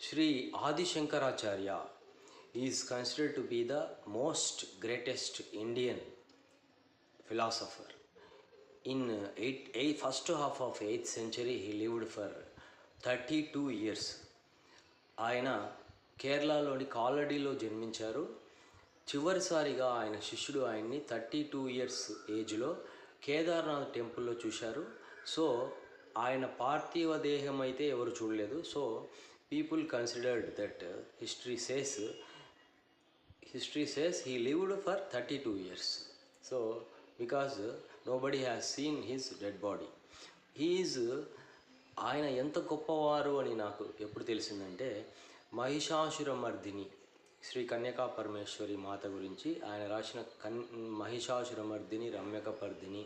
Sri Adi Shankaracharya is considered to be the most greatest Indian philosopher. In first half of 8th century, he lived for 32 years. ఆయన కేరళలోని కాలడీలో జన్మించారు. చివరిసారిగా ఆయన శిష్యుడు ఆయన్ని 32 years ఏజ్లో కేదార్నాథ్ టెంపుల్లో చూశారు. సో ఆయన పార్థివ దేహం అయితే ఎవరు చూడలేదు. So people considered that history says he lived for 32 years. So because nobody has seen his dead body. He is ఆయన ఎంత గొప్పవారు అని నాకు ఎప్పుడు తెలిసిందంటే, మహిషాసురమర్దిని శ్రీ కన్యకా పరమేశ్వరి మాత గురించి ఆయన రాసిన మహిషాసురమర్దిని రమ్యకపర్దిని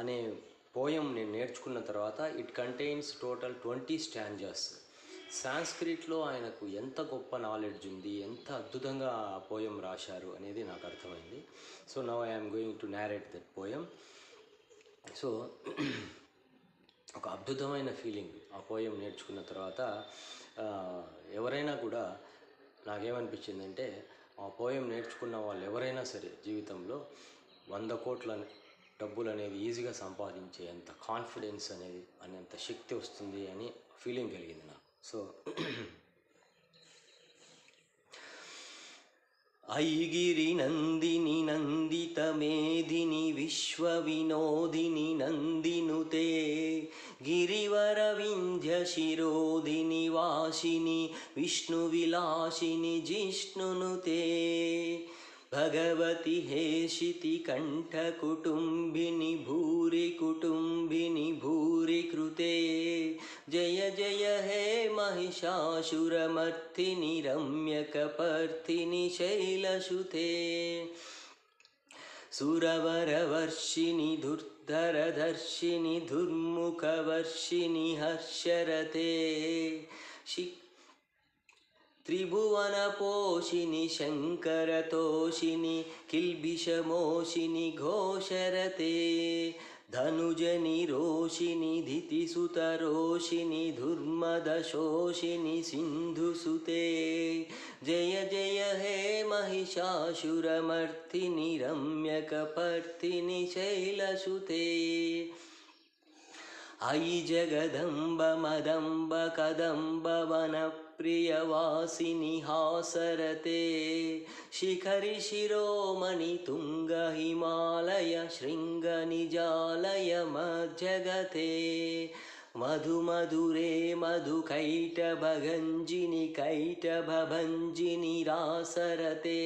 అనే పోయం నేను నేర్చుకున్న తర్వాత ఇట్ కంటైన్స్ టోటల్ 20 స్టాంజాస్. సాంస్క్రిట్లో ఆయనకు ఎంత గొప్ప నాలెడ్జ్ ఉంది, ఎంత అద్భుతంగా ఆ పోయం రాశారు అనేది నాకు అర్థమైంది. So now I'm going to narrate that poem. So ఒక అద్భుతమైన ఫీలింగ్ ఆ పోయం నేర్చుకున్న తర్వాత. ఎవరైనా కూడా నాకేమనిపించిందంటే, ఆ పోయం నేర్చుకున్న వాళ్ళు ఎవరైనా సరే జీవితంలో 100 కోట్ల డబ్బులు అనేది ఈజీగా సంపాదించే అంత కాన్ఫిడెన్స్ అనేది అనేంత శక్తి వస్తుంది అని ఫీలింగ్ కలిగింది నాకు. సో ఐగిరి నందిని నందిత మేదిని విశ్వ వినోదిని నందినుతే గిరివర వింధ్య శిరోదిని వాసిని విష్ణు విలాసిని జిష్ణునుతే భగవతి హేషితి కంఠ కుటుంబిని భూరి కుటుంబిని భూరి కృతే జయ జయ హే మహిషాసురమర్దిని రమ్యకపర్దిని శైలసుతే సురవరవర్షిణి ధుర్ధరధర్షిణి దుర్ముఖవర్షిణి హర్షరతే త్రిభువనపోషిని శంకరతోషిని కిల్బిషమోషిని ఘోషరతే ధనుజని రోషిని ధితిసుతరోషిని దుర్మదశోషిని సింధుసుతే జయ జయ హే మహిషాసురమర్దిని రమ్యకపర్దిని శైలసుతే అయి జగదంబ మదంబ కదంబ వన ప్రియవాసిని హాసరతే శిఖరి శిరోమణి తుంగ హిమాలయ శృంగ నిజాలయ మజ్జగతే మధుమధురే మధుకైటభగంజిని కైటభభంజిని రాసరతే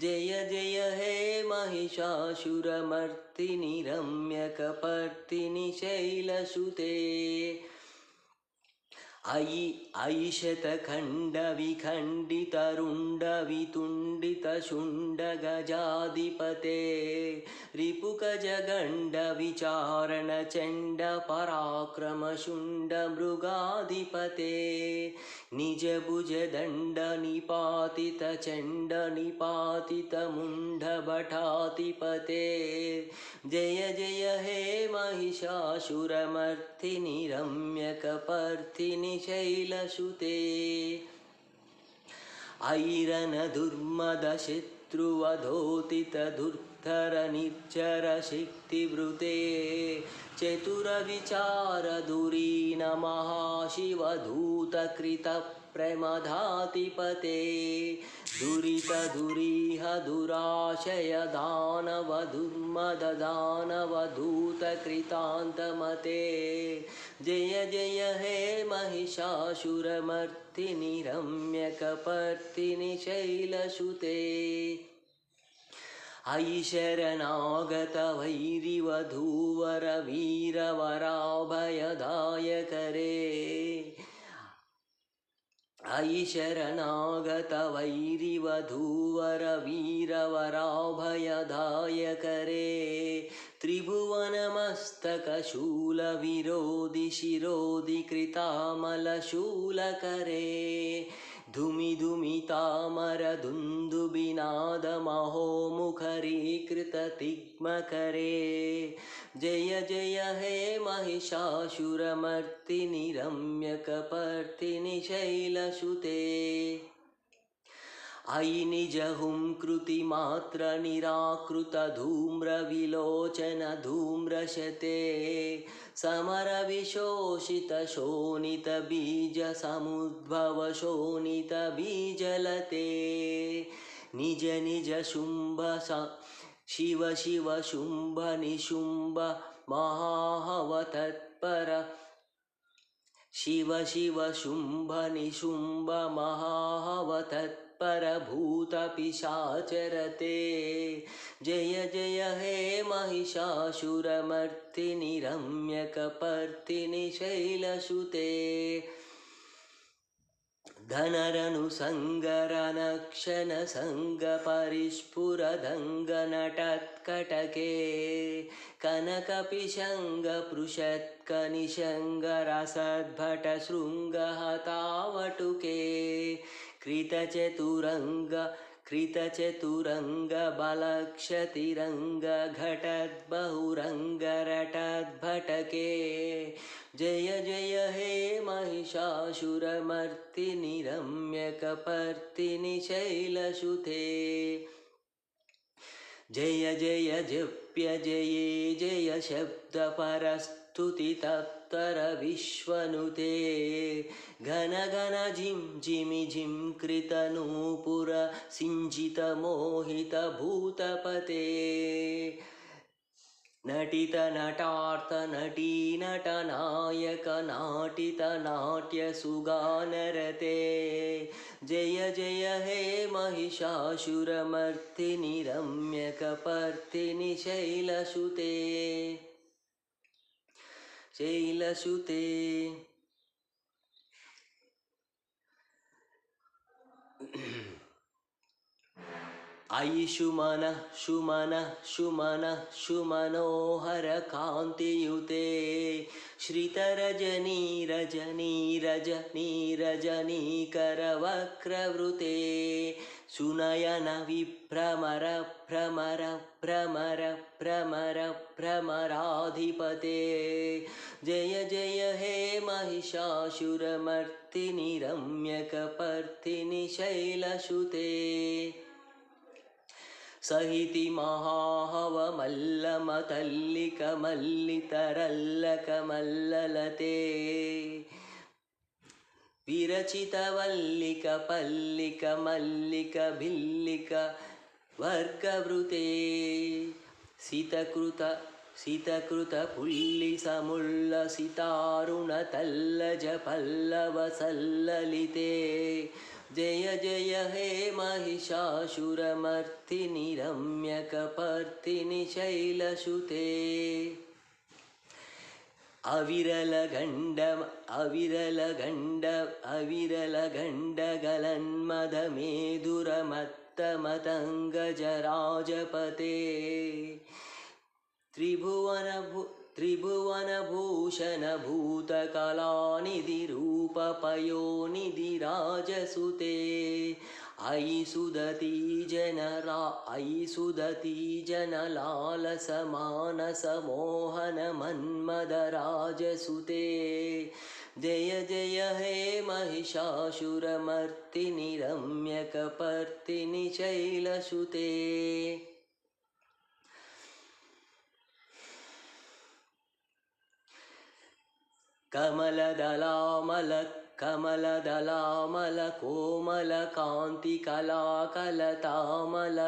జయ జయ హే మహిషాసురమర్దిని రమ్యకపర్దిని శైలసుతే ఐశతఖండ విఖండిత రుండ వితుండిత శుండ గజాధిపతే రిపుకజగండ విచారణ చండ పరాక్రమ శుండ మృగాధిపతే నిజ భుజ దండ నిపాతిత చండ నిపాతిత ముండ భటాధిపతే జయ జయ హే మహిషాసురమర్దిని రమ్యకపర్దిని శైలసుతే ఐరణ దుర్మద శత్రువధోతిత దుర్ధర నిర్జర శక్తివృతే చతుర విచార దురీన మహాశివధూత కృత ప్రమదాధిపతే దురిత దురీహ దురాశయ దానవ దుర్మద దానవ దూత కృతాంతమతే జయ జయ హే మహిషాసురమర్దిని రమ్యకపర్దిని శైలసుతే ఐ శరణాగత వైరివధూవర వీరవరాభయదాయకరే ఐ శరణాగత వైరివధూవర వీరవరాభయదాయకరే त्रिभुवनमस्तकशूलविरोधि शिरोधि कृतामलशूलकरे धुमि धुमि तामरदुन्दुबिनादमहो मुखरीकृततिग्मकरे जय जय हे महिषासुरमर्दिनि रम्यकपर्दिनि शैलसुते अयि निजहुं कृतिमात्र निराकृत धूम्रविलोचन धूम्रशते समरविशोषित शोणित बीज समुद्भव शोणित बीजलते निज निज शुंभ शिव शिव शुंभ निशुंभ महाहव तत्पर शिव शिव शुंभ निशुंभ महाहव परभूतपिशाचरते जय जय हे महिषासुरमर्दिनि रम्यकपर्दिनि शैलसुते धनरनुसङ्गरनक्षणसङ्गपरिस्फुरदङ्गनटत्कटके कनकपिशङ्गपृषत्कनिशङ्गरसद्भटशृङ्गहतावटुके कृतचतुरङ्गबलक्षतिरङ्गघटद्बहुरङ्गरटद्भटके जय जय हे महिषासुरमर्दिनि रम्यकपर्दिनि शैलसुते जय जय जप्य जये जय शब्दपरस्तुति तत्तर विश्वनुते घन घन झिं झिमि झिं कृतनूपुर सिञ्चित मोहित भूतपते नटित नटार्थ नटी नटनायक नाटित नाट्य सुगानरते जय जय हे महिषासुरमर्दिनि रम्यकपर्दिनि शैलसुते शैलसुते अयि शुमन शुमन शुमन शुमनोहर कान्तियुते श्रितरजनी रजनी रजनी रजनीकर वक्रवृते सुनयन विभ्रमर भ्रमर भ्रमर भ्रमर भ्रमराधिपते जय जय हे महिषासुरमर्दिनि रम्यकपर्दिनि शैलसुते सहिति महाहव मल्लमतल्लिक मल्लितरल्लक मल्ललते विरचित वल्लिक पल्लिक मल्लिक भिल्लिक वर्गवृते सितकृत सितकृत पुल्लि समुल्ल सितारुण तल्लज पल्लव सल्ललिते जय जय हे महिषासुरमर्दिनि रम्यकपर्दिनि शैलसुते अविरलगण्डगलन्मदमेधुरमत्तमतङ्गजराजपते त्रिभुवनभूषण भूतकलानिधिरूपपयोनिधिराजसुते अयि सुदती जनलालसमानसमोहन मन्मदराजसुते जय जय हे महिषासुरमर्दिनि रम्यकपर्दिनि शैलसुते कमलदलामल कोमल कांति कलाकलतामल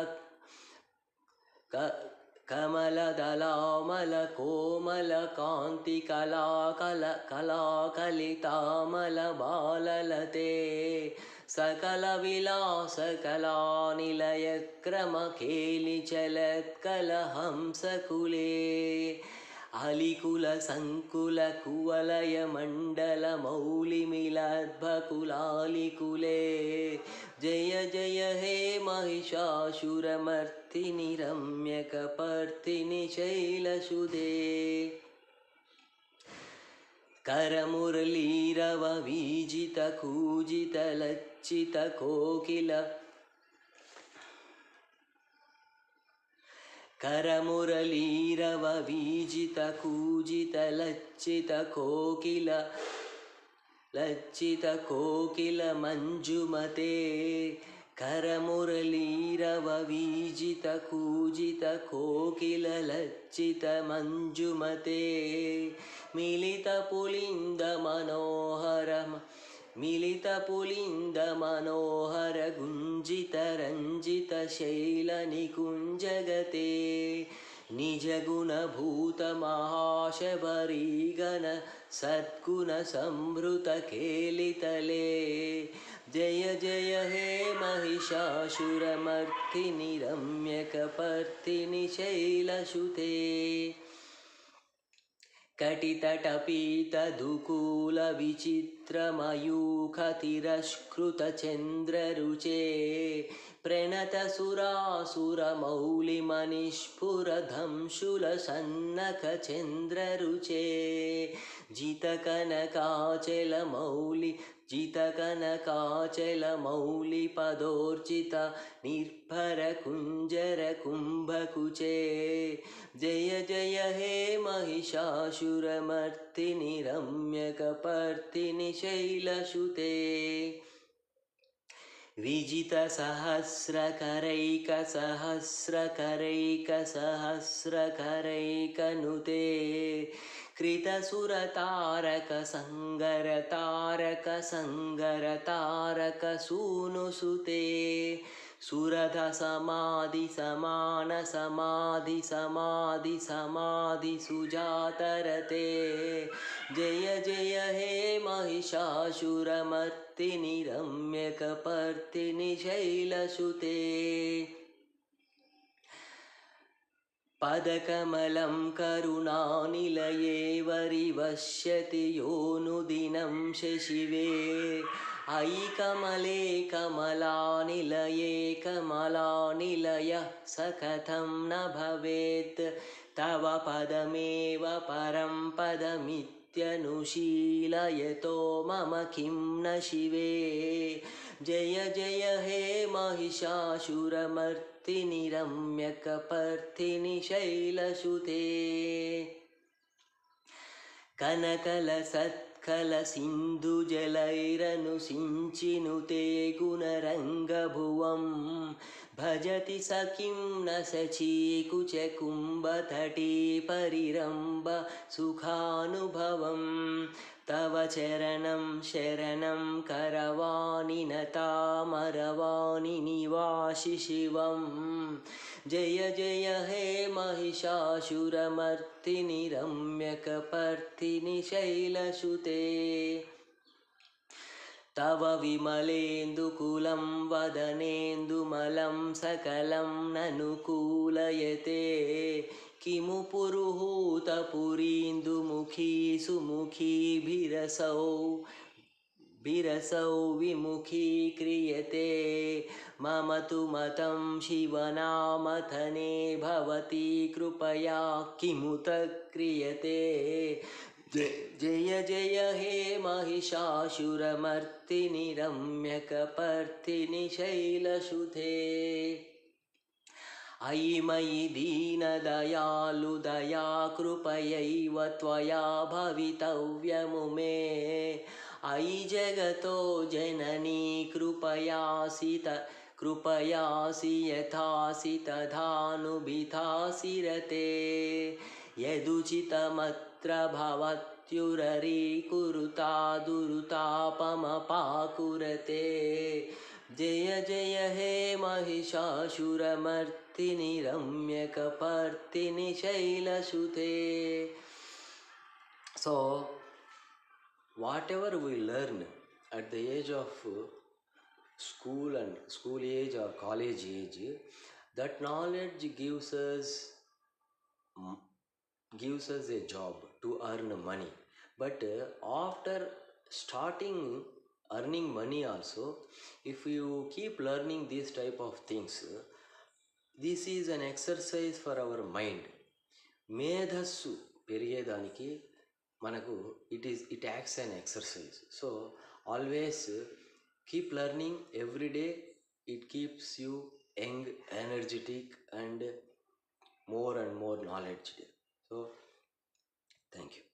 कमलदलामल कोमल कांति कलाकलितामल बाललते सकल विलास कला निलय क्रम खेलि चलत्कल हंसकुले ಅಲಿಕುಲ ಸಂಕುಲ ಕುವಲಯ ಮಂಡಲ ಮೌಲಿಮಿಲದ್ಭಕುಲಾಲಿಕುಲೇ ಜಯ ಜಯ ಹೇ ಮಹಿಷಾಸುರಮರ್ದಿನಿ ರಮ್ಯಕಪರ್ದಿನಿ ಶೈಲಸುಧೇ करमुरलीरव वीजित कूजित लज्जित कोकिल करमुरलीरव वीजित कूजित लज्जित कोकिल मंजुमते करमुरलीरव वीजित कूजित कोकिल लज्जित मंजुमते मिलित पुलिंद मनोहर गुंजित रंजित शैल निकुंजगते निज गुण भूत महाशबरी गण सद्गुण संभृत केलितले जय जय हे महिषासुरमर्दिनि रम्यकपर्दिनि शैलसुते कटितटपीतदुकूल विचित्रमयूखतिरस्कृतचन्द्ररुचे प्रणतसुरासुरमौलिमनिस्फुरधंशूलसन्नखचन्द्ररुचे जितकनकाचलमौलिपदोर्जित निर्भरकुञ्जरकुम्भकुचे जय जय हे महिषासुरमर्दिनि रम्यकपर्दिनि शैलसुते विजितसहस्रकरैकसहस्रकरैकसहस्रकरैकनुते कृतसुरतारकसङ्गरतारकसङ्गरतारकसूनुसुते सुरध समाधि समान समाधि समाधि समाधि सुजातरते जय जय हे महिषासुरमर्दिनि रम्यकपर्दिनि शैलसुते पदकमलं करुणानिलये वरिवश्यति योऽनुदिनं शशिवे अयि कमले कमलानिलये कमलानिलयः स कथं न भवेत् तव पदमेव परं पदमित्यनुशीलयतो मम किं न शिवे जय जय हे महिषासुरमर्दिनि रम्यकपर्दिनि शैलसुते कनकलसत्कलसिन्धुजलैरनुसिञ्चिनुते गुणरङ्गभुवं भजति स किं न शचीकुचकुम्भतटी परिरम्भ सुखानुभवं तव चरणं शरणं करवाणि नतामरवाणि निवासि शिवं जय जय हे महिषासुरमर्दिनि रम्यकपर्दिनि शैलसुते तव विमलेन्दुकुलं वदनेन्दुमलं सकलं ननुकूलयते किमु पुरुहूतपुरीन्दुमुखी सुमुखी बिरसौ विमुखी क्रियते मम तु मतं शिवनामथने भवती कृपया किमुत क्रियते जय जय हे महिषासुरमर्दिनि रम्यकपर्दिनि शैलसुते अयि मयि दीनदयालुदया कृपयैव त्वया भवितव्यमुमे अयि जगतो जननी कृपयासि यथासि तथानुभिधासि रते यदुचितमत्र भवत्युररीकुरुता दुरुतापमपाकुरते जय जय हे महिषासुरमर्दिनि रम्यकपर्दिनि शैलसुते. So whatever we learn at the age of school and school age or college age, that knowledge gives us gives us a job to earn money. But after starting earning money also, if you keep learning these type of things, this is an exercise for our mind. మేధస్సు పెరిగేదానికి మనకు it acts an exercise. So always keep learning every day. It keeps you young, energetic and more and more knowledge. So thank you.